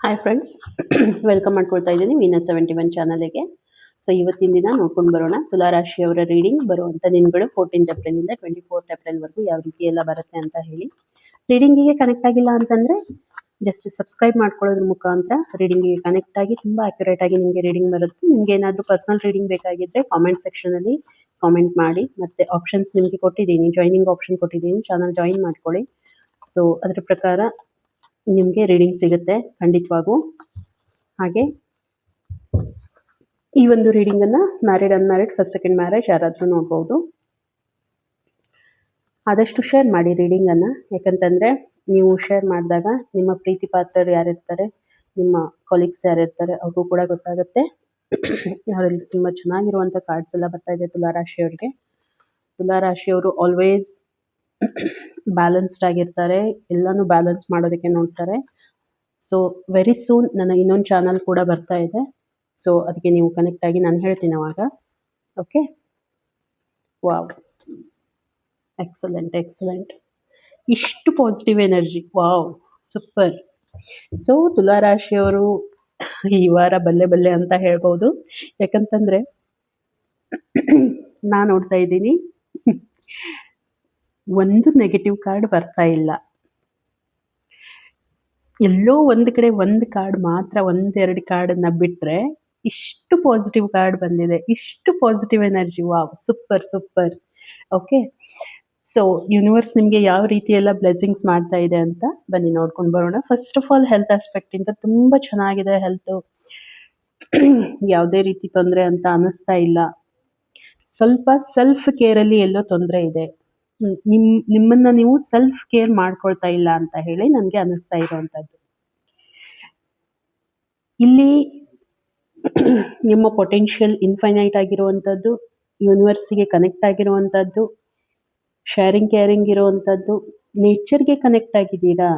Hi friends, welcome ಮಾಡ್ಕೊಳ್ತಾ ಇದ್ದೀನಿ Venus 71 ಚಾನಲ್ಗೆ. ಸೊ ಇವತ್ತಿನ ದಿನ ನೋಡ್ಕೊಂಡು ಬರೋಣ ತುಲಾರಾಶಿಯವರ ರೀಡಿಂಗ್ ಬರುವಂಥ ದಿನಗಳು 14th ಏಪ್ರಿಲಿಂದ 24th ಏಪ್ರಿಲ್ವರೆಗೂ ಯಾವ ರೀತಿ ಎಲ್ಲ ಬರುತ್ತೆ ಅಂತ ಹೇಳಿ. ರೀಡಿಂಗಿಗೆ ಕನೆಕ್ಟ್ ಆಗಿಲ್ಲ ಅಂತಂದರೆ ಜಸ್ಟ್ ಸಬ್ಸ್ಕ್ರೈಬ್ ಮಾಡ್ಕೊಳ್ಳೋದ್ರ ಮುಖಾಂತರ ರೀಡಿಂಗಿಗೆ ಕನೆಕ್ಟ್ ಆಗಿ ತುಂಬ ಅಕ್ಯುರೇಟ್ ಆಗಿ ನಿಮಗೆ ರೀಡಿಂಗ್ ಬರುತ್ತೆ. ನಿಮಗೆ ಏನಾದರೂ ಪರ್ಸನಲ್ ರೀಡಿಂಗ್ ಬೇಕಾಗಿದ್ದರೆ ಕಾಮೆಂಟ್ ಸೆಕ್ಷನಲ್ಲಿ ಕಾಮೆಂಟ್ ಮಾಡಿ. ಮತ್ತು ಆಪ್ಷನ್ಸ್ ನಿಮಗೆ ಕೊಟ್ಟಿದ್ದೀನಿ, ಜಾಯ್ನಿಂಗ್ ಆಪ್ಷನ್ ಕೊಟ್ಟಿದ್ದೀನಿ, ಚಾನಲ್ ಜಾಯಿನ್ ಮಾಡ್ಕೊಳ್ಳಿ. ಸೊ ಅದರ ಪ್ರಕಾರ ನಿಮಗೆ ರೀಡಿಂಗ್ ಸಿಗುತ್ತೆ ಖಂಡಿತವಾಗೂ. ಹಾಗೆ ಈ ಒಂದು ರೀಡಿಂಗನ್ನು married unmarried first second marriage ಯಾರಾದರೂ ನೋಡ್ಬೋದು. ಆದಷ್ಟು ಶೇರ್ ಮಾಡಿ ರೀಡಿಂಗನ್ನು, ಯಾಕಂತಂದರೆ ನೀವು ಶೇರ್ ಮಾಡಿದಾಗ ನಿಮ್ಮ ಪ್ರೀತಿ ಪಾತ್ರರು ಯಾರಿರ್ತಾರೆ, ನಿಮ್ಮ ಕೊಲೀಗ್ಸ್ ಯಾರಿರ್ತಾರೆ ಅವ್ರಿಗೂ ಕೂಡ ಗೊತ್ತಾಗುತ್ತೆ. ಅವರಲ್ಲಿ ತುಂಬ ಚೆನ್ನಾಗಿರುವಂಥ ಕಾರ್ಡ್ಸ್ ಎಲ್ಲ ಬರ್ತಾ ಇದೆ ತುಲಾರಾಶಿಯವರಿಗೆ. ತುಲಾರಾಶಿಯವರು ಆಲ್ವೇಸ್ ಬ್ಯಾಲೆನ್ಸ್ಡ್ ಆಗಿರ್ತಾರೆ, ಎಲ್ಲನೂ ಬ್ಯಾಲೆನ್ಸ್ ಮಾಡೋದಕ್ಕೆ ನೋಡ್ತಾರೆ. ಸೊ ವೆರಿ ಸೂನ್ ನನ್ನ ಇನ್ನೊಂದು ಚಾನಲ್ ಕೂಡ ಬರ್ತಾ ಇದೆ. ಸೊ ಅದಕ್ಕೆ ನೀವು ಕನೆಕ್ಟ್ ಆಗಿ ನಾನು ಹೇಳ್ತೀನಿ ಅವಾಗ. ಓಕೆ, ವಾವ್, ಎಕ್ಸಲೆಂಟ್ ಎಕ್ಸಲೆಂಟ್, ಇಷ್ಟು positive energy, wow, super. So ತುಲಾರಾಶಿಯವರು ಈ ವಾರ ಬಲ್ಲೆ ಬಲ್ಲೆ ಅಂತ ಹೇಳ್ಬೋದು. ಯಾಕಂತಂದರೆ ನಾನು ನೋಡ್ತಾ ಇದ್ದೀನಿ ಒಂದು ನೆಗೆಟಿವ್ ಕಾರ್ಡ್ ಬರ್ತಾ ಇಲ್ಲ. ಎಲ್ಲೋ ಒಂದು ಕಡೆ ಒಂದು ಕಾರ್ಡ್ ಮಾತ್ರ, ಒಂದೆರಡು ಕಾರ್ಡನ್ನು ಬಿಟ್ಟರೆ ಇಷ್ಟು ಪಾಸಿಟಿವ್ ಕಾರ್ಡ್ ಬಂದಿದೆ, ಇಷ್ಟು positive energy, wow, super super. Okay, so universe ನಿಮಗೆ ಯಾವ ರೀತಿ ಎಲ್ಲ ಬ್ಲೆಸ್ಸಿಂಗ್ಸ್ ಮಾಡ್ತಾ ಇದೆ ಅಂತ ಬನ್ನಿ ನೋಡ್ಕೊಂಡು ಬರೋಣ. ಫಸ್ಟ್ ಆಫ್ ಆಲ್ ಹೆಲ್ತ್ ಆಸ್ಪೆಕ್ಟಿಂದ ತುಂಬ ಚೆನ್ನಾಗಿದೆ ಹೆಲ್ತು. ಯಾವುದೇ ರೀತಿ ತೊಂದರೆ ಅಂತ ಅನ್ನಿಸ್ತಾ ಇಲ್ಲ. ಸ್ವಲ್ಪ ಸೆಲ್ಫ್ ಕೇರಲ್ಲಿ ಎಲ್ಲೋ ತೊಂದರೆ ಇದೆ. ನಿಮ್ಮನ್ನು ನೀವು ಸೆಲ್ಫ್ ಕೇರ್ ಮಾಡ್ಕೊಳ್ತಾ ಇಲ್ಲ ಅಂತ ಹೇಳಿ ನನಗೆ ಅನ್ನಿಸ್ತಾ ಇರುವಂಥದ್ದು. ಇಲ್ಲಿ ನಿಮ್ಮ ಪೊಟೆನ್ಷಿಯಲ್ ಇನ್ಫೈನೈಟ್ ಆಗಿರುವಂಥದ್ದು, ಯೂನಿವರ್ಸಿಗೆ ಕನೆಕ್ಟ್ ಆಗಿರುವಂಥದ್ದು, ಶೇರಿಂಗ್ ಕೇರಿಂಗ್ ಇರುವಂಥದ್ದು, ನೇಚರ್ಗೆ ಕನೆಕ್ಟ್ ಆಗಿದ್ದೀರಾ,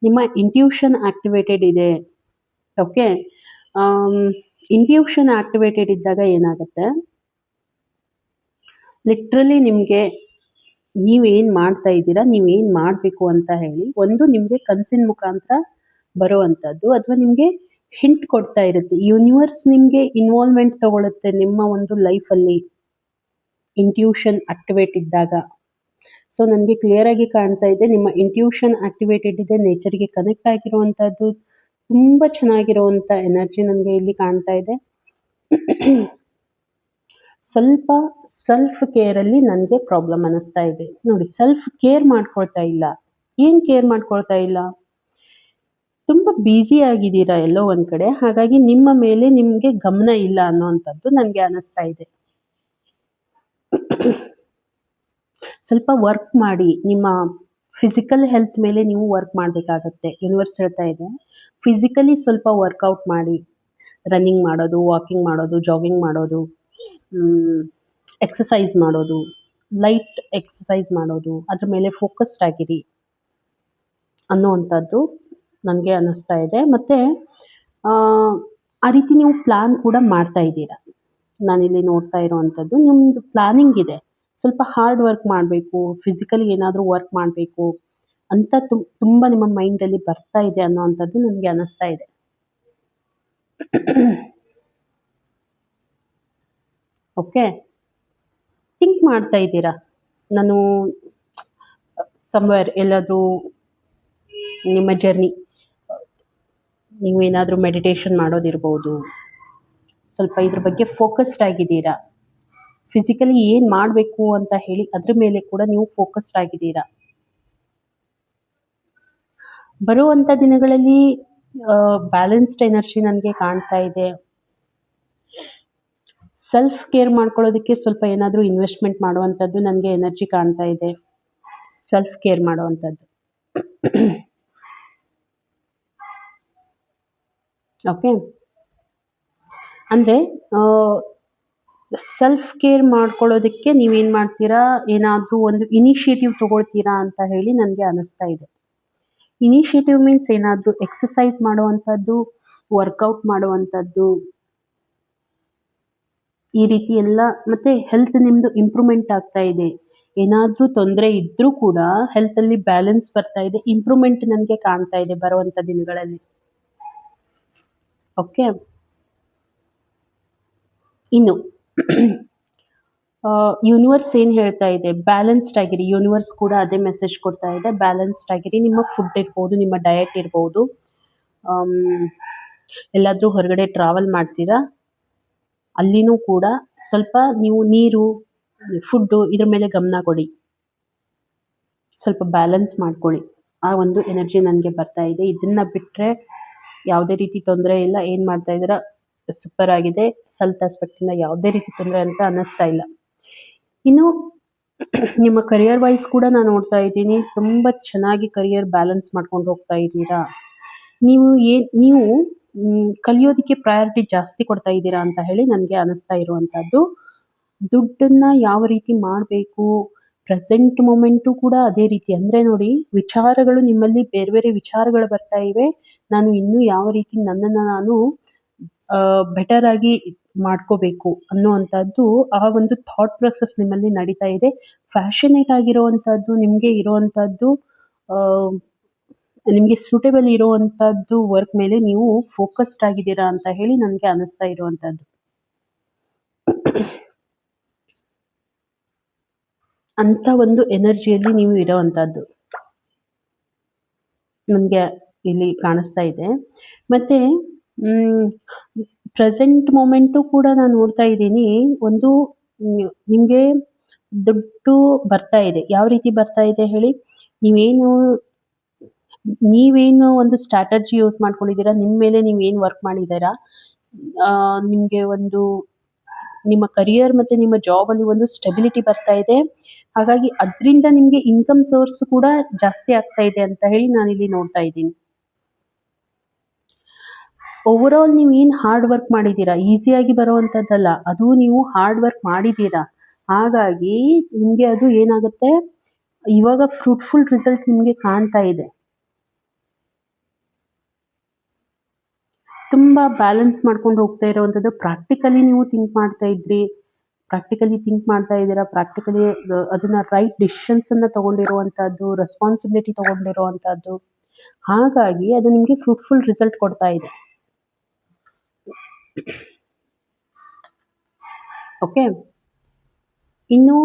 ನಿಮ್ಮ ಇಂಟ್ಯೂಷನ್ ಆಕ್ಟಿವೇಟೆಡ್ ಇದೆ. ಓಕೆ, ಇಂಟ್ಯೂಷನ್ ಆಕ್ಟಿವೇಟೆಡ್ ಇದ್ದಾಗ ಏನಾಗುತ್ತೆ, ಲಿಟ್ರಲಿ ನಿಮಗೆ ನೀವೇನು ಮಾಡ್ತಾ ಇದ್ದೀರಾ, ನೀವೇನು ಮಾಡಬೇಕು ಅಂತ ಹೇಳಿ ಒಂದು ನಿಮಗೆ ಕನಸಿನ ಮುಖಾಂತರ ಬರುವಂಥದ್ದು, ಅಥವಾ ನಿಮಗೆ ಹಿಂಟ್ ಕೊಡ್ತಾ ಇರುತ್ತೆ. ಯೂನಿವರ್ಸ್ ನಿಮಗೆ ಇನ್ವಾಲ್ವ್ಮೆಂಟ್ ತಗೊಳುತ್ತೆ ನಿಮ್ಮ ಒಂದು ಲೈಫಲ್ಲಿ ಇಂಟ್ಯೂಷನ್ ಆಕ್ಟಿವೇಟ್ ಇದ್ದಾಗ. ಸೊ ನನಗೆ ಕ್ಲಿಯರ್ ಆಗಿ ಕಾಣ್ತಾ ಇದೆ, ನಿಮ್ಮ ಇಂಟ್ಯೂಷನ್ ಆಕ್ಟಿವೇಟೆಡ್ ಇದೆ, ನೇಚರ್ಗೆ ಕನೆಕ್ಟ್ ಆಗಿರುವಂಥದ್ದು, ತುಂಬ ಚೆನ್ನಾಗಿರುವಂಥ ಎನರ್ಜಿ ನನಗೆ ಇಲ್ಲಿ ಕಾಣ್ತಾ ಇದೆ. ಸ್ವಲ್ಪ ಸೆಲ್ಫ್ ಕೇರಲ್ಲಿ ನನಗೆ ಪ್ರಾಬ್ಲಮ್ ಅನ್ನಿಸ್ತಾ ಇದೆ. ನೋಡಿ, ಸೆಲ್ಫ್ ಕೇರ್ ಮಾಡ್ಕೊಳ್ತಾ ಇಲ್ಲ. ಏನು ಕೇರ್ ಮಾಡ್ಕೊಳ್ತಾ ಇಲ್ಲ, ತುಂಬ ಬ್ಯುಸಿ ಆಗಿದ್ದೀರಾ ಎಲ್ಲೋ ಒಂದು ಕಡೆ, ಹಾಗಾಗಿ ನಿಮ್ಮ ಮೇಲೆ ನಿಮಗೆ ಗಮನ ಇಲ್ಲ ಅನ್ನೋವಂಥದ್ದು ನನಗೆ ಅನ್ನಿಸ್ತಾ ಇದೆ. ಸ್ವಲ್ಪ ವರ್ಕ್ ಮಾಡಿ, ನಿಮ್ಮ ಫಿಸಿಕಲ್ ಹೆಲ್ತ್ ಮೇಲೆ ನೀವು ವರ್ಕ್ ಮಾಡಬೇಕಾಗತ್ತೆ. ಯೂನಿವರ್ಸ್ ಹೇಳ್ತಾ ಇದೆ ಫಿಸಿಕಲಿ ಸ್ವಲ್ಪ ವರ್ಕೌಟ್ ಮಾಡಿ, ರನ್ನಿಂಗ್ ಮಾಡೋದು, ವಾಕಿಂಗ್ ಮಾಡೋದು, ಜಾಗಿಂಗ್ ಮಾಡೋದು, ಎಕ್ಸಸೈಸ್ ಮಾಡೋದು, ಲೈಟ್ ಎಕ್ಸಸೈಸ್ ಮಾಡೋದು, ಅದ್ರ ಮೇಲೆ ಫೋಕಸ್ಡ್ ಆಗಿರಿ ಅನ್ನೋವಂಥದ್ದು ನನಗೆ ಅನ್ನಿಸ್ತಾ ಇದೆ. ಮತ್ತು ಆ ರೀತಿ ನೀವು ಪ್ಲ್ಯಾನ್ ಕೂಡ ಮಾಡ್ತಾ ಇದ್ದೀರಾ. ನಾನಿಲ್ಲಿ ನೋಡ್ತಾ ಇರೋವಂಥದ್ದು ನಿಮ್ಮದು ಪ್ಲ್ಯಾನಿಂಗ್ ಇದೆ. ಸ್ವಲ್ಪ ಹಾರ್ಡ್ ವರ್ಕ್ ಮಾಡಬೇಕು, ಫಿಸಿಕಲಿ ಏನಾದರೂ ವರ್ಕ್ ಮಾಡಬೇಕು ಅಂತ ತುಂಬ ನಿಮ್ಮ ಮೈಂಡಲ್ಲಿ ಬರ್ತಾ ಇದೆ ಅನ್ನೋವಂಥದ್ದು ನನಗೆ ಅನ್ನಿಸ್ತಾ ಇದೆ. ಓಕೆ, ಥಿಂಕ್ ಮಾಡ್ತಾ ಇದ್ದೀರಾ, ನಾನು ಸಮ್ವೇರ್ ಎಲ್ಲಾದರೂ ನಿಮ್ಮ ಜರ್ನಿ, ನೀವು ಏನಾದರೂ ಮೆಡಿಟೇಷನ್ ಮಾಡೋದಿರ್ಬೋದು, ಸ್ವಲ್ಪ ಇದ್ರ ಬಗ್ಗೆ ಫೋಕಸ್ಡ್ ಆಗಿದ್ದೀರಾ. ಫಿಸಿಕಲಿ ಏನು ಮಾಡಬೇಕು ಅಂತ ಹೇಳಿ ಅದ್ರ ಮೇಲೆ ಕೂಡ ನೀವು ಫೋಕಸ್ಡ್ ಆಗಿದ್ದೀರಾ. ಬರುವಂಥ ದಿನಗಳಲ್ಲಿ ಬ್ಯಾಲೆನ್ಸ್ಡ್ ಎನರ್ಜಿ ನನಗೆ ಕಾಣ್ತಾ ಇದೆ. ಸೆಲ್ಫ್ ಕೇರ್ ಮಾಡ್ಕೊಳ್ಳೋದಕ್ಕೆ ಸ್ವಲ್ಪ ಏನಾದರೂ ಇನ್ವೆಸ್ಟ್ಮೆಂಟ್ ಮಾಡುವಂಥದ್ದು ನನಗೆ ಎನರ್ಜಿ ಕಾಣ್ತಾ ಇದೆ. ಸೆಲ್ಫ್ ಕೇರ್ ಮಾಡುವಂಥದ್ದು. ಓಕೆ, ಅಂದರೆ ಸೆಲ್ಫ್ ಕೇರ್ ಮಾಡ್ಕೊಳ್ಳೋದಕ್ಕೆ ನೀವೇನು ಮಾಡ್ತೀರಾ, ಏನಾದರೂ ಒಂದು ಇನಿಷಿಯೇಟಿವ್ ತೊಗೊಳ್ತೀರಾ ಅಂತ ಹೇಳಿ ನನಗೆ ಅನ್ನಿಸ್ತಾ ಇದೆ. ಇನಿಷಿಯೇಟಿವ್ ಮೀನ್ಸ್ ಏನಾದರೂ ಎಕ್ಸಸೈಸ್ ಮಾಡುವಂಥದ್ದು, ವರ್ಕೌಟ್ ಮಾಡುವಂಥದ್ದು, ಈ ರೀತಿ ಎಲ್ಲ. ಮತ್ತು ಹೆಲ್ತ್ ನಿಮ್ಮದು ಇಂಪ್ರೂವ್ಮೆಂಟ್ ಆಗ್ತಾ ಇದೆ. ಏನಾದರೂ ತೊಂದರೆ ಇದ್ದರೂ ಕೂಡ ಹೆಲ್ತಲ್ಲಿ ಬ್ಯಾಲೆನ್ಸ್ ಬರ್ತಾ ಇದೆ, ಇಂಪ್ರೂವ್ಮೆಂಟ್ ನನಗೆ ಕಾಣ್ತಾ ಇದೆ ಬರುವಂಥ ದಿನಗಳಲ್ಲಿ. ಓಕೆ. ಇನ್ನು ಯೂನಿವರ್ಸ್ ಏನು ಹೇಳ್ತಾ ಇದೆ, ಬ್ಯಾಲೆನ್ಸ್ಡ್ ಆಗಿರಿ. ಯೂನಿವರ್ಸ್ ಕೂಡ ಅದೇ ಮೆಸೇಜ್ ಕೊಡ್ತಾ ಇದೆ, ಬ್ಯಾಲೆನ್ಸ್ಡ್ ಆಗಿರಿ. ನಿಮ್ಮ ಫುಡ್ ಇರ್ಬೋದು, ನಿಮ್ಮ ಡಯಟ್ ಇರ್ಬೋದು. ಎಲ್ಲಾದರೂ ಹೊರಗಡೆ ಟ್ರಾವೆಲ್ ಮಾಡ್ತೀರಾ, ಅಲ್ಲಿನೂ ಕೂಡ ಸ್ವಲ್ಪ ನೀವು ನೀರು, ಫುಡ್ಡು ಇದ್ರ ಮೇಲೆ ಗಮನ ಕೊಡಿ. ಸ್ವಲ್ಪ ಬ್ಯಾಲೆನ್ಸ್ ಮಾಡ್ಕೊಳ್ಳಿ. ಆ ಒಂದು ಎನರ್ಜಿ ನನಗೆ ಬರ್ತಾ ಇದೆ. ಇದನ್ನ ಬಿಟ್ಟರೆ ಯಾವುದೇ ರೀತಿ ತೊಂದರೆ ಇಲ್ಲ. ಏನು ಮಾಡ್ತಾ ಇದ್ದೀರಾ ಸೂಪರ್ ಆಗಿದೆ. ಹೆಲ್ತ್ ಆಸ್ಪೆಕ್ಟಿಂದ ಯಾವುದೇ ರೀತಿ ತೊಂದರೆ ಅಂತ ಅನ್ನಿಸ್ತಾ ಇಲ್ಲ. ಇನ್ನು ನಿಮ್ಮ ಕರಿಯರ್ ವೈಸ್ ಕೂಡ ನಾನು ನೋಡ್ತಾ ಇದ್ದೀನಿ, ತುಂಬ ಚೆನ್ನಾಗಿ ಕರಿಯರ್ ಬ್ಯಾಲೆನ್ಸ್ ಮಾಡ್ಕೊಂಡು ಹೋಗ್ತಾ ಇದ್ದೀರಾ. ನೀವು ಕಲಿಯೋದಕ್ಕೆ ಪ್ರಯಾರಿಟಿ ಜಾಸ್ತಿ ಕೊಡ್ತಾ ಇದ್ದೀರಾ ಅಂತ ಹೇಳಿ ನನಗೆ ಅನ್ನಿಸ್ತಾ ಇರುವಂಥದ್ದು. ದುಡ್ಡನ್ನ ಯಾವ ರೀತಿ ಮಾಡಬೇಕು, ಪ್ರೆಸೆಂಟ್ ಮೊಮೆಂಟು ಕೂಡ ಅದೇ ರೀತಿ. ಅಂದರೆ ನೋಡಿ, ವಿಚಾರಗಳು ನಿಮ್ಮಲ್ಲಿ ಬೇರೆ ಬೇರೆ ವಿಚಾರಗಳು ಬರ್ತಾ ಇವೆ. ನಾನು ಇನ್ನೂ ಯಾವ ರೀತಿ ನನ್ನನ್ನು ನಾನು ಬೆಟರ್ ಆಗಿ ಮಾಡ್ಕೋಬೇಕು ಅನ್ನುವಂಥದ್ದು, ಆ ಒಂದು ಥಾಟ್ ಪ್ರೊಸೆಸ್ ನಿಮ್ಮಲ್ಲಿ ನಡೀತಾ ಇದೆ. ಫ್ಯಾಷನೇಟ್ ಆಗಿರುವಂಥದ್ದು ನಿಮಗೆ ಇರುವಂಥದ್ದು, ನಿಮಗೆ ಸೂಟೇಬಲ್ ಇರುವಂಥದ್ದು ವರ್ಕ್ ಮೇಲೆ ನೀವು ಫೋಕಸ್ಡ್ ಆಗಿದ್ದೀರಾ ಅಂತ ಹೇಳಿ ನನಗೆ ಅನ್ನಿಸ್ತಾ ಇರುವಂಥದ್ದು. ಅಂತ ಒಂದು ಎನರ್ಜಿಯಲ್ಲಿ ನೀವು ಇರೋವಂಥದ್ದು ನನಗೆ ಇಲ್ಲಿ ಕಾಣಿಸ್ತಾ ಇದೆ. ಮತ್ತು ಪ್ರೆಸೆಂಟ್ ಮೊಮೆಂಟು ಕೂಡ ನಾನು ನೋಡ್ತಾ ಇದ್ದೀನಿ. ಒಂದು ನಿಮಗೆ ದುಡ್ಡು ಬರ್ತಾ ಇದೆ. ಯಾವ ರೀತಿ ಬರ್ತಾ ಇದೆ ಹೇಳಿ? ನೀವೇನು ಒಂದು ಸ್ಟ್ರಾಟಜಿ ಯೂಸ್ ಮಾಡ್ಕೊಂಡಿದ್ದೀರಾ, ನಿಮ್ಮ ಮೇಲೆ ನೀವೇನು ವರ್ಕ್ ಮಾಡಿದ್ದೀರಾ, ನಿಮಗೆ ಒಂದು ನಿಮ್ಮ ಕರಿಯರ್ ಮತ್ತು ನಿಮ್ಮ ಜಾಬಲ್ಲಿ ಒಂದು ಸ್ಟೆಬಿಲಿಟಿ ಬರ್ತಾ ಇದೆ. ಹಾಗಾಗಿ ಅದರಿಂದ ನಿಮಗೆ ಇನ್ಕಮ್ ಸೋರ್ಸ್ ಕೂಡ ಜಾಸ್ತಿ ಆಗ್ತಾ ಇದೆ ಅಂತ ಹೇಳಿ ನಾನಿಲ್ಲಿ ನೋಡ್ತಾ ಇದ್ದೀನಿ. ಓವರಾಲ್ ನೀವು ಏನು ಹಾರ್ಡ್ ವರ್ಕ್ ಮಾಡಿದ್ದೀರಾ, ಈಸಿಯಾಗಿ ಬರುವಂಥದ್ದಲ್ಲ, ಅದು ನೀವು ಹಾರ್ಡ್ ವರ್ಕ್ ಮಾಡಿದ್ದೀರಾ. ಹಾಗಾಗಿ ನಿಮಗೆ ಅದು ಏನಾಗುತ್ತೆ, ಇವಾಗ ಫ್ರೂಟ್ಫುಲ್ ರಿಸಲ್ಟ್ ನಿಮಗೆ ಕಾಣ್ತಾ ಇದೆ. ತುಂಬ ಬ್ಯಾಲೆನ್ಸ್ ಮಾಡ್ಕೊಂಡು ಹೋಗ್ತಾ ಇರೋವಂಥದ್ದು. ಪ್ರಾಕ್ಟಿಕಲಿ ನೀವು ಥಿಂಕ್ ಮಾಡ್ತಾ ಇದ್ದೀರಾ, ಪ್ರಾಕ್ಟಿಕಲಿ ಅದನ್ನ ರೈಟ್ ಡಿಸಿಷನ್ಸನ್ನು ತೊಗೊಂಡಿರುವಂಥದ್ದು, ರೆಸ್ಪಾನ್ಸಿಬಿಲಿಟಿ ತೊಗೊಂಡಿರುವಂಥದ್ದು. ಹಾಗಾಗಿ ಅದು ನಿಮಗೆ ಫ್ರೂಟ್ಫುಲ್ ರಿಸಲ್ಟ್ ಕೊಡ್ತಾ ಇದೆ. ಓಕೆ. ಇನ್ನು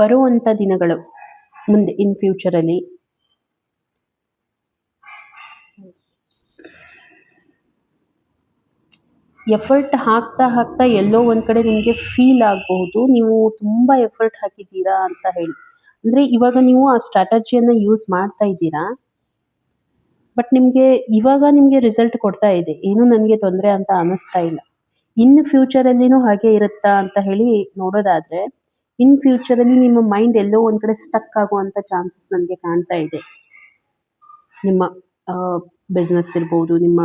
ಬರುವಂಥ ದಿನಗಳು ಮುಂದೆ ಇನ್ ಫ್ಯೂಚರಲ್ಲಿ ಎಫರ್ಟ್ ಹಾಕ್ತಾ ಎಲ್ಲೋ ಒಂದು ಕಡೆ ನಿಮಗೆ ಫೀಲ್ ಆಗಬಹುದು, ನೀವು ತುಂಬ ಎಫರ್ಟ್ ಹಾಕಿದ್ದೀರಾ ಅಂತ ಹೇಳಿ. ಅಂದರೆ ಇವಾಗ ನೀವು ಆ ಸ್ಟ್ರಾಟಜಿಯನ್ನು ಯೂಸ್ ಮಾಡ್ತಾ ಇದ್ದೀರಾ, ಬಟ್ ಇವಾಗ ನಿಮಗೆ ರಿಸಲ್ಟ್ ಕೊಡ್ತಾ ಇದೆ. ಏನೂ ನನಗೆ ತೊಂದರೆ ಅಂತ ಅನ್ನಿಸ್ತಾ ಇಲ್ಲ. ಇನ್ನು ಫ್ಯೂಚರಲ್ಲಿನೂ ಹಾಗೆ ಇರುತ್ತಾ ಅಂತ ಹೇಳಿ ನೋಡೋದಾದರೆ, ಇನ್ ಫ್ಯೂಚರಲ್ಲಿ ನಿಮ್ಮ ಮೈಂಡ್ ಎಲ್ಲೋ ಒಂದು ಕಡೆ ಸ್ಟಕ್ ಆಗುವಂಥ ಚಾನ್ಸಸ್ ನನಗೆ ಕಾಣ್ತಾ ಇದೆ. ನಿಮ್ಮ ಬಿಸ್ನೆಸ್ ಇರ್ಬೋದು, ನಿಮ್ಮ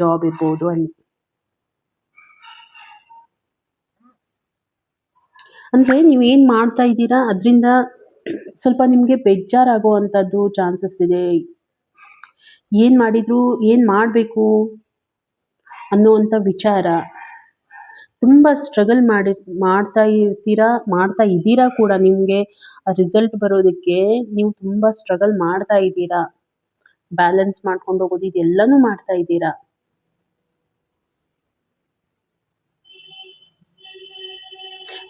ಜಾಬ್ ಇರ್ಬೋದು, ಅಲ್ಲಿ ಅಂದರೆ ನೀವೇನು ಮಾಡ್ತಾ ಇದ್ದೀರಾ ಅದರಿಂದ ಸ್ವಲ್ಪ ನಿಮಗೆ ಬೇಜಾರಾಗುವಂಥದ್ದು ಚಾನ್ಸಸ್ ಇದೆ. ಏನು ಮಾಡಿದರೂ ಏನು ಮಾಡಬೇಕು ಅನ್ನುವಂಥ ವಿಚಾರ, ತುಂಬ ಸ್ಟ್ರಗಲ್ ಮಾಡ್ತಾ ಇದ್ದೀರಾ ಕೂಡ. ನಿಮಗೆ ರಿಸಲ್ಟ್ ಬರೋದಕ್ಕೆ ನೀವು ತುಂಬ ಸ್ಟ್ರಗಲ್ ಮಾಡ್ತಾ ಇದ್ದೀರಾ. ಬ್ಯಾಲೆನ್ಸ್ ಮಾಡ್ಕೊಂಡು ಹೋಗೋದು ಇದೆಲ್ಲನೂ ಮಾಡ್ತಾ ಇದ್ದೀರಾ.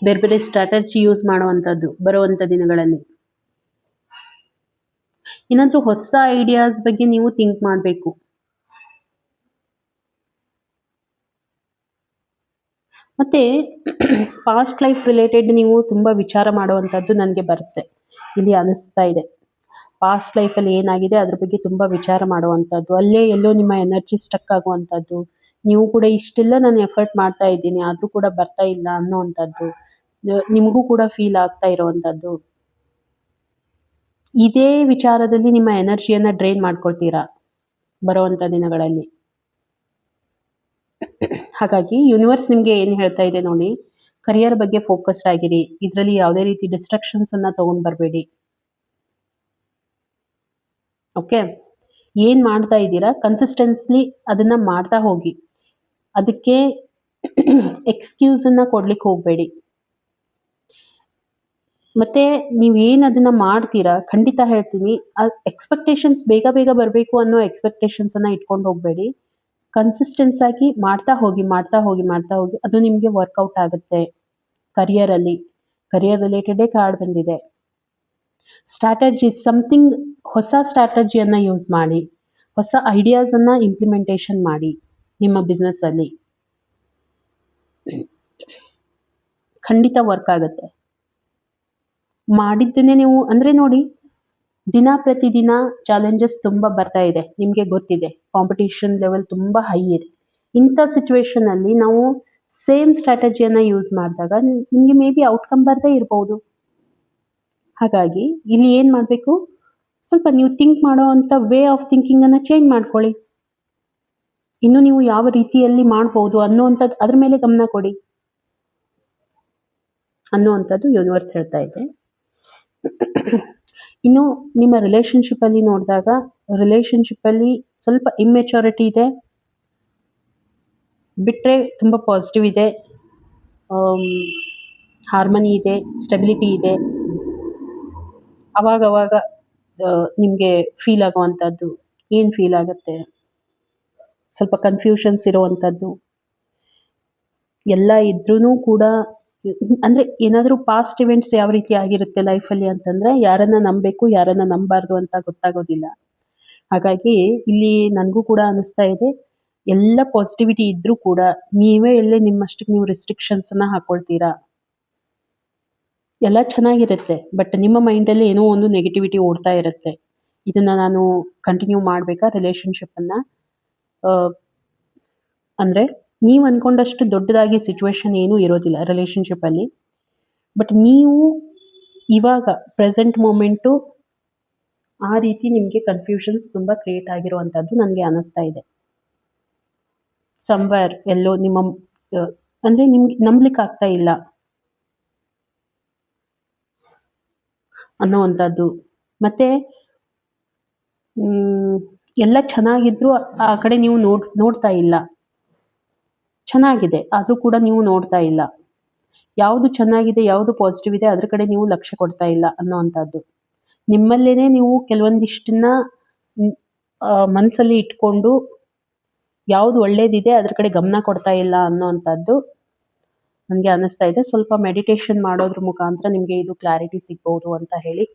ಬೇರೆ ಬೇರೆ ಸ್ಟ್ರಾಟಜಿ ಯೂಸ್ ಮಾಡುವಂಥದ್ದು ಬರುವಂಥ ದಿನಗಳಲ್ಲಿ. ಏನಾದರೂ ಹೊಸ ಐಡಿಯಾಸ್ ಬಗ್ಗೆ ನೀವು ಥಿಂಕ್ ಮಾಡಬೇಕು. ಮತ್ತು ಪಾಸ್ಟ್ ಲೈಫ್ ರಿಲೇಟೆಡ್ ನೀವು ತುಂಬ ವಿಚಾರ ಮಾಡುವಂಥದ್ದು ನನಗೆ ಬರುತ್ತೆ, ಇಲ್ಲಿ ಅನ್ನಿಸ್ತಾ ಇದೆ. ಪಾಸ್ಟ್ ಲೈಫಲ್ಲಿ ಏನಾಗಿದೆ ಅದ್ರ ಬಗ್ಗೆ ತುಂಬ ವಿಚಾರ ಮಾಡುವಂಥದ್ದು, ಅಲ್ಲೇ ಎಲ್ಲೋ ನಿಮ್ಮ ಎನರ್ಜಿ ಸ್ಟಕ್ ಆಗುವಂಥದ್ದು. ನೀವು ಕೂಡ ಇಷ್ಟೆಲ್ಲ ನಾನು ಎಫರ್ಟ್ ಮಾಡ್ತಾ ಇದ್ದೀನಿ ಆದರೂ ಕೂಡ ಬರ್ತಾ ಇಲ್ಲ ಅನ್ನೋವಂಥದ್ದು ನಿಮಗೂ ಕೂಡ ಫೀಲ್ ಆಗ್ತಾ ಇರೋವಂಥದ್ದು. ಇದೇ ವಿಚಾರದಲ್ಲಿ ನಿಮ್ಮ ಎನರ್ಜಿಯನ್ನು ಡ್ರೈನ್ ಮಾಡ್ಕೊಳ್ತೀರಾ ಬರುವಂಥ ದಿನಗಳಲ್ಲಿ. ಹಾಗಾಗಿ ಯೂನಿವರ್ಸ್ ನಿಮಗೆ ಏನು ಹೇಳ್ತಾ ಇದೆ ನೋಡಿ, ಕರಿಯರ್ ಬಗ್ಗೆ ಫೋಕಸ್ಡ್ ಆಗಿರಿ. ಇದರಲ್ಲಿ ಯಾವುದೇ ರೀತಿ ಡಿಸ್ಟ್ರಾಕ್ಷನ್ಸನ್ನು ತೊಗೊಂಡು ಬರಬೇಡಿ. ಓಕೆ. ಏನು ಮಾಡ್ತಾ ಇದ್ದೀರಾ ಕನ್ಸಿಸ್ಟೆನ್ಸ್ಲಿ ಅದನ್ನು ಮಾಡ್ತಾ ಹೋಗಿ. ಅದಕ್ಕೆ ಎಕ್ಸ್ಕ್ಯೂಸನ್ನು ಕೊಡ್ಲಿಕ್ಕೆ ಹೋಗಬೇಡಿ. ಮತ್ತೆ ನೀವೇನು ಅದನ್ನ ಮಾಡ್ತೀರಾ ಖಂಡಿತ ಹೇಳ್ತೀನಿ, ಎಕ್ಸ್ಪೆಕ್ಟೇಷನ್ಸ್ ಬೇಗ ಬೇಗ ಬರಬೇಕು ಅನ್ನೋ ಎಕ್ಸ್ಪೆಕ್ಟೇಷನ್ಸನ್ನು ಇಟ್ಕೊಂಡು ಹೋಗಬೇಡಿ. ಕನ್ಸಿಸ್ಟೆನ್ಸ್ ಆಗಿ ಮಾಡ್ತಾ ಹೋಗಿ ಮಾಡ್ತಾ ಹೋಗಿ ಮಾಡ್ತಾ ಹೋಗಿ ಅದು ನಿಮಗೆ ವರ್ಕೌಟ್ ಆಗುತ್ತೆ. ಕರಿಯರಲ್ಲಿ ಕರಿಯರ್ ರಿಲೇಟೆಡೇ ಕಾರ್ಡ್ ಬಂದಿದೆ. ಸ್ಟ್ರಾಟಜಿ ಸಮಥಿಂಗ್, ಹೊಸ ಸ್ಟ್ರಾಟಜಿಯನ್ನು ಯೂಸ್ ಮಾಡಿ, ಹೊಸ ಐಡಿಯಾಸನ್ನು ಇಂಪ್ಲಿಮೆಂಟೇಷನ್ ಮಾಡಿ ನಿಮ್ಮ ಬಿಸ್ನೆಸ್ಸಲ್ಲಿ. ಖಂಡಿತ ವರ್ಕ್ ಆಗುತ್ತೆ. ಮಾಡಿದ್ದನ್ನೇ ನೀವು ಅಂದರೆ ನೋಡಿ, ದಿನ ಪ್ರತಿದಿನ ಚಾಲೆಂಜಸ್ ತುಂಬ ಬರ್ತಾ ಇದೆ, ನಿಮಗೆ ಗೊತ್ತಿದೆ. ಕಾಂಪಿಟೇಷನ್ ಲೆವೆಲ್ ತುಂಬ ಹೈ ಇದೆ. ಇಂಥ ಸಿಚುವೇಶನಲ್ಲಿ ನಾವು ಸೇಮ್ ಸ್ಟ್ರಾಟಜಿಯನ್ನು ಯೂಸ್ ಮಾಡಿದಾಗ ನಿಮಗೆ ಮೇ ಬಿ ಔಟ್ಕಮ್ ಬರದೇ ಇರ್ಬೋದು. ಹಾಗಾಗಿ ಇಲ್ಲಿ ಏನು ಮಾಡಬೇಕು, ಸ್ವಲ್ಪ ನೀವು ಥಿಂಕ್ ಮಾಡೋ ಅಂಥ ವೇ ಆಫ್ ಥಿಂಕಿಂಗನ್ನು ಚೇಂಜ್ ಮಾಡ್ಕೊಳ್ಳಿ. ಇನ್ನು ನೀವು ಯಾವ ರೀತಿಯಲ್ಲಿ ಮಾಡ್ಬೋದು ಅನ್ನೋವಂಥದ್ದು ಅದ್ರ ಮೇಲೆ ಗಮನ ಕೊಡಿ ಅನ್ನೋವಂಥದ್ದು ಯೂನಿವರ್ಸ್ ಹೇಳ್ತಾ ಇದೆ. ಇನ್ನು ನಿಮ್ಮ ರಿಲೇಷನ್ಶಿಪ್ಪಲ್ಲಿ ನೋಡಿದಾಗ, ರಿಲೇಷನ್ಶಿಪ್ಪಲ್ಲಿ ಸ್ವಲ್ಪ ಇಮ್ಮೆಚುರಿಟಿ ಇದೆ, ಬಿಟ್ಟರೆ ತುಂಬ ಪಾಸಿಟಿವ್ ಇದೆ, ಹಾರ್ಮನಿ ಇದೆ, ಸ್ಟೆಬಿಲಿಟಿ ಇದೆ. ಅವಾಗವಾಗ ನಿಮಗೆ ಫೀಲ್ ಆಗುವಂಥದ್ದು ಏನು ಫೀಲ್ ಆಗುತ್ತೆ, ಸ್ವಲ್ಪ ಕನ್ಫ್ಯೂಷನ್ಸ್ ಇರುವಂಥದ್ದು ಎಲ್ಲ ಇದ್ರೂ ಕೂಡ, ಅಂದರೆ ಏನಾದರೂ ಪಾಸ್ಟ್ ಇವೆಂಟ್ಸ್ ಯಾವ ರೀತಿ ಆಗಿರುತ್ತೆ ಲೈಫಲ್ಲಿ ಅಂತಂದರೆ, ಯಾರನ್ನು ನಂಬಬೇಕು ಯಾರನ್ನು ನಂಬಾರ್ದು ಅಂತ ಗೊತ್ತಾಗೋದಿಲ್ಲ. ಹಾಗಾಗಿ ಇಲ್ಲಿ ನನಗೂ ಕೂಡ ಅನ್ನಿಸ್ತಾ ಇದೆ, ಎಲ್ಲ ಪಾಸಿಟಿವಿಟಿ ಇದ್ದರೂ ಕೂಡ ನೀವೇ ಎಲ್ಲೇ ನಿಮ್ಮಷ್ಟಕ್ಕೆ ನೀವು ರೆಸ್ಟ್ರಿಕ್ಷನ್ಸನ್ನು ಹಾಕ್ಕೊಳ್ತೀರಾ. ಎಲ್ಲ ಚೆನ್ನಾಗಿರುತ್ತೆ, ಬಟ್ ನಿಮ್ಮ ಮೈಂಡಲ್ಲಿ ಏನೋ ಒಂದು ನೆಗೆಟಿವಿಟಿ ಓಡ್ತಾ ಇರುತ್ತೆ. ಇದನ್ನು ನಾನು ಕಂಟಿನ್ಯೂ ಮಾಡಬೇಕಾ ರಿಲೇಷನ್ಶಿಪ್ಪನ್ನು? ಅಂದರೆ ನೀವು ಅಂದ್ಕೊಂಡಷ್ಟು ದೊಡ್ಡದಾಗಿ ಸಿಚುವೇಶನ್ ಏನೂ ಇರೋದಿಲ್ಲ ರಿಲೇಷನ್ಶಿಪ್ಪಲ್ಲಿ. ಬಟ್ ನೀವು ಇವಾಗ ಪ್ರೆಸೆಂಟ್ ಮೂಮೆಂಟು ಆ ರೀತಿ ನಿಮಗೆ ಕನ್ಫ್ಯೂಷನ್ಸ್ ತುಂಬ ಕ್ರಿಯೇಟ್ ಆಗಿರುವಂಥದ್ದು ನನಗೆ ಅನ್ನಿಸ್ತಾ ಇದೆ. ಸಮ್ವೇರ್ ಎಲ್ಲೋ ನಿಮ್ಮ ಅಂದರೆ ನಿಮ್ಗೆ ನಂಬಲಿಕ್ಕೆ ಆಗ್ತಾ ಇಲ್ಲ ಅನ್ನೋವಂಥದ್ದು. ಮತ್ತು ಎಲ್ಲ ಚೆನ್ನಾಗಿದ್ರೂ ಆ ಕಡೆ ನೀವು ನೋಡ್ತಾ ಇಲ್ಲ. ಚೆನ್ನಾಗಿದೆ ಆದರೂ ಕೂಡ ನೀವು ನೋಡ್ತಾ ಇಲ್ಲ. ಯಾವುದು ಚೆನ್ನಾಗಿದೆ, ಯಾವುದು ಪಾಸಿಟಿವ್ ಇದೆ ಅದ್ರ ಕಡೆ ನೀವು ಲಕ್ಷ್ಯ ಕೊಡ್ತಾ ಇಲ್ಲ ಅನ್ನೋವಂಥದ್ದು. ನಿಮ್ಮಲ್ಲೇ ನೀವು ಕೆಲವೊಂದಿಷ್ಟನ್ನ ಮನಸ್ಸಲ್ಲಿ ಇಟ್ಕೊಂಡು ಯಾವುದು ಒಳ್ಳೇದಿದೆ ಅದ್ರ ಕಡೆ ಗಮನ ಕೊಡ್ತಾ ಇಲ್ಲ ಅನ್ನೋವಂಥದ್ದು ನನಗೆ ಅನ್ನಿಸ್ತಾ ಇದೆ. ಸ್ವಲ್ಪ ಮೆಡಿಟೇಷನ್ ಮಾಡೋದ್ರ ಮುಖಾಂತರ ನಿಮಗೆ ಇದು ಕ್ಲಾರಿಟಿ ಸಿಗ್ಬೋದು ಅಂತ ಹೇಳಿ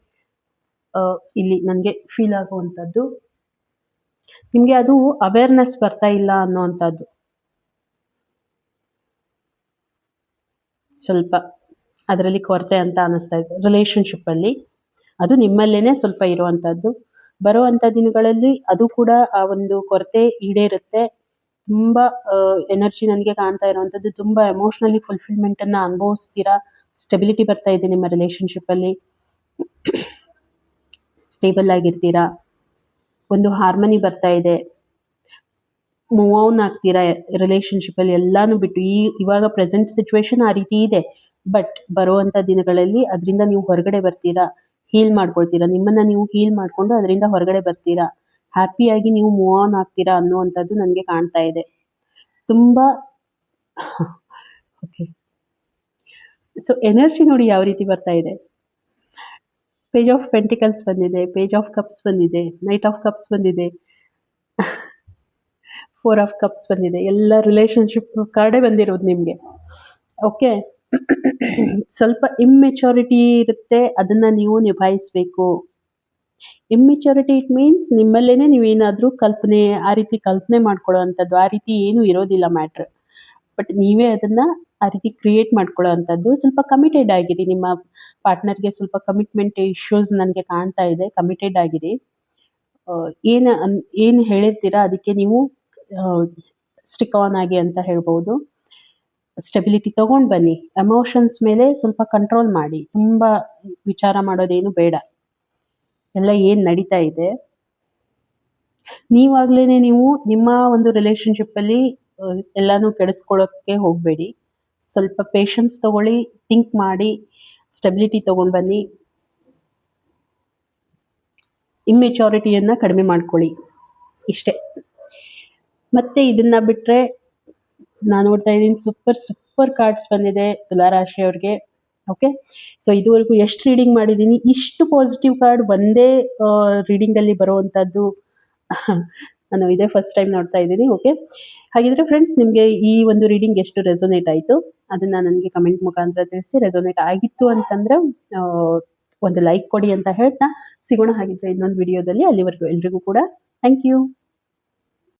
ಇಲ್ಲಿ ನನಗೆ ಫೀಲ್ ಆಗುವಂಥದ್ದು. ನಿಮಗೆ ಅದು ಅವೇರ್ನೆಸ್ ಬರ್ತಾ ಇಲ್ಲ ಅನ್ನೋವಂಥದ್ದು ಸ್ವಲ್ಪ ಅದರಲ್ಲಿ ಕೊರತೆ ಅಂತ ಅನ್ನಿಸ್ತಾ ಇದೆ ರಿಲೇಷನ್ಶಿಪ್ಪಲ್ಲಿ. ಅದು ನಿಮ್ಮಲ್ಲೇ ಸ್ವಲ್ಪ ಇರುವಂಥದ್ದು. ಬರುವಂಥ ದಿನಗಳಲ್ಲಿ ಅದು ಕೂಡ ಆ ಒಂದು ಕೊರತೆ ಈಡೇರುತ್ತೆ. ತುಂಬ ಎನರ್ಜಿ ನನಗೆ ಕಾಣ್ತಾ ಇರುವಂಥದ್ದು, ತುಂಬ ಎಮೋಷ್ನಲಿ ಫುಲ್ಫಿಲ್ಮೆಂಟನ್ನು ಅನುಭವಿಸ್ತೀರಾ. ಸ್ಟೆಬಿಲಿಟಿ ಬರ್ತಾ ಇದೆ ನಿಮ್ಮ ರಿಲೇಷನ್ಶಿಪ್ಪಲ್ಲಿ, ಸ್ಟೇಬಲ್ ಆಗಿರ್ತೀರಾ, ಒಂದು ಹಾರ್ಮನಿ ಬರ್ತಾ ಇದೆ, ಮೂವ್ ಆನ್ ಆಗ್ತೀರಾ ರಿಲೇಷನ್ಶಿಪ್ಪಲ್ಲಿ ಎಲ್ಲನೂ ಬಿಟ್ಟು. ಇವಾಗ ಪ್ರೆಸೆಂಟ್ ಸಿಚುವೇಶನ್ ಆ ರೀತಿ ಇದೆ, ಬಟ್ ಬರುವಂಥ ದಿನಗಳಲ್ಲಿ ಅದರಿಂದ ನೀವು ಹೊರಗಡೆ ಬರ್ತೀರಾ, ಹೀಲ್ ಮಾಡ್ಕೊಳ್ತೀರಾ, ನಿಮ್ಮನ್ನು ನೀವು ಹೀಲ್ ಮಾಡಿಕೊಂಡು ಅದರಿಂದ ಹೊರಗಡೆ ಬರ್ತೀರಾ, ಹ್ಯಾಪಿಯಾಗಿ ನೀವು ಮೂವ್ ಆನ್ ಆಗ್ತೀರಾ ಅನ್ನುವಂಥದ್ದು ನನಗೆ ಕಾಣ್ತಾ ಇದೆ. ತುಂಬ ಓಕೆ, ಸೊ ಎನರ್ಜಿ ನೋಡಿ ಯಾವ ರೀತಿ ಬರ್ತಾ ಇದೆ. ಪೇಜ್ ಆಫ್ ಪೆಂಟಿಕಲ್ಸ್ ಬಂದಿದೆ, ಪೇಜ್ ಆಫ್ ಕಪ್ಸ್ ಬಂದಿದೆ, ನೈಟ್ ಆಫ್ ಕಪ್ಸ್ ಬಂದಿದೆ, 4 ಆಫ್ ಕಪ್ಸ್ ಬಂದಿದೆ. ಎಲ್ಲ ರಿಲೇಷನ್ಶಿಪ್ ಕಾರ್ಡೇ ಬಂದಿರೋದು ನಿಮಗೆ. ಓಕೆ, ಸ್ವಲ್ಪ ಇಮ್ಮೆಚುರಿಟಿ ಇರುತ್ತೆ, ಅದನ್ನು ನೀವು ನಿಭಾಯಿಸಬೇಕು. ಇಮ್ಮೆಚುರಿಟಿ ಇಟ್ ಮೀನ್ಸ್ ನಿಮ್ಮಲ್ಲೇ ನೀವೇನಾದರೂ ಕಲ್ಪನೆ, ಆ ರೀತಿ ಕಲ್ಪನೆ ಮಾಡ್ಕೊಳ್ಳೋ ಅಂಥದ್ದು, ಆ ರೀತಿ ಏನೂ ಇರೋದಿಲ್ಲ ಮ್ಯಾಟ್ರ್. ಬಟ್ ನೀವೇ ಅದನ್ನು ಆ ರೀತಿ ಕ್ರಿಯೇಟ್ ಮಾಡ್ಕೊಳ್ಳೋ ಅಂಥದ್ದು. ಸ್ವಲ್ಪ ಕಮಿಟೆಡ್ ಆಗಿರಿ, ನಿಮ್ಮ ಪಾರ್ಟ್ನರ್ಗೆ ಸ್ವಲ್ಪ ಕಮಿಟ್ಮೆಂಟ್ ಇಶ್ಯೂಸ್ ನನಗೆ ಕಾಣ್ತಾ ಇದೆ. ಕಮಿಟೆಡ್ ಆಗಿರಿ, ಏನು ಹೇಳಿರ್ತೀರಾ ಅದಕ್ಕೆ ನೀವು ಸ್ಟಿಕ್ ಆನ್ ಆಗಿ ಅಂತ ಹೇಳ್ಬೋದು. ಸ್ಟೆಬಿಲಿಟಿ ತೊಗೊಂಡು ಬನ್ನಿ. ಎಮೋಷನ್ಸ್ ಮೇಲೆ ಸ್ವಲ್ಪ ಕಂಟ್ರೋಲ್ ಮಾಡಿ, ತುಂಬ ವಿಚಾರ ಮಾಡೋದೇನು ಬೇಡ. ಎಲ್ಲ ಏನು ನಡೀತಾ ಇದೆ, ನೀವಾಗಲೇ ನೀವು ನಿಮ್ಮ ಒಂದು ರಿಲೇಷನ್ಶಿಪ್ಪಲ್ಲಿ ಎಲ್ಲನೂ ಕೆಡಿಸ್ಕೊಳ್ಳೋಕ್ಕೆ ಹೋಗಬೇಡಿ. ಸ್ವಲ್ಪ ಪೇಷನ್ಸ್ ತೊಗೊಳ್ಳಿ, ಥಿಂಕ್ ಮಾಡಿ, ಸ್ಟೆಬಿಲಿಟಿ ತೊಗೊಂಡು ಬನ್ನಿ, ಇಮ್ಮೆಚುರಿಟಿಯನ್ನು ಕಡಿಮೆ ಮಾಡ್ಕೊಳ್ಳಿ, ಇಷ್ಟೇ. ಮತ್ತು ಇದನ್ನು ಬಿಟ್ಟರೆ ನಾನು ನೋಡ್ತಾ ಇದ್ದೀನಿ, ಸೂಪರ್ ಕಾರ್ಡ್ಸ್ ಬಂದಿದೆ ತುಲಾರಾಶಿಯವ್ರಿಗೆ. ಓಕೆ. ಸೊ ಇದುವರೆಗೂ ಎಷ್ಟು ರೀಡಿಂಗ್ ಮಾಡಿದ್ದೀನಿ, ಇಷ್ಟು ಪಾಸಿಟಿವ್ ಕಾರ್ಡ್ ಒಂದೇ ರೀಡಿಂಗಲ್ಲಿ ಬರುವಂಥದ್ದು ನಾನು ಇದೇ ಫಸ್ಟ್ ಟೈಮ್ ನೋಡ್ತಾ ಇದ್ದೀನಿ. ಓಕೆ. ಹಾಗಿದ್ರೆ ಫ್ರೆಂಡ್ಸ್, ನಿಮಗೆ ಈ ಒಂದು ರೀಡಿಂಗ್ ಎಷ್ಟು ರೆಸೊನೇಟ್ ಆಯಿತು ಅದನ್ನು ನನಗೆ ಕಮೆಂಟ್ ಮುಖಾಂತರ ತಿಳಿಸಿ. ರೆಸೊನೇಟ್ ಆಗಿತ್ತು ಅಂತಂದ್ರೆ ಒಂದು ಲೈಕ್ ಕೊಡಿ ಅಂತ ಹೇಳ್ತಾ ಸಿಗೋಣ ಹಾಗಿದ್ರೆ ಇನ್ನೊಂದು ವಿಡಿಯೋದಲ್ಲಿ. ಅಲ್ಲಿವರೆಗೂ ಎಲ್ರಿಗೂ ಕೂಡ ಥ್ಯಾಂಕ್ ಯು.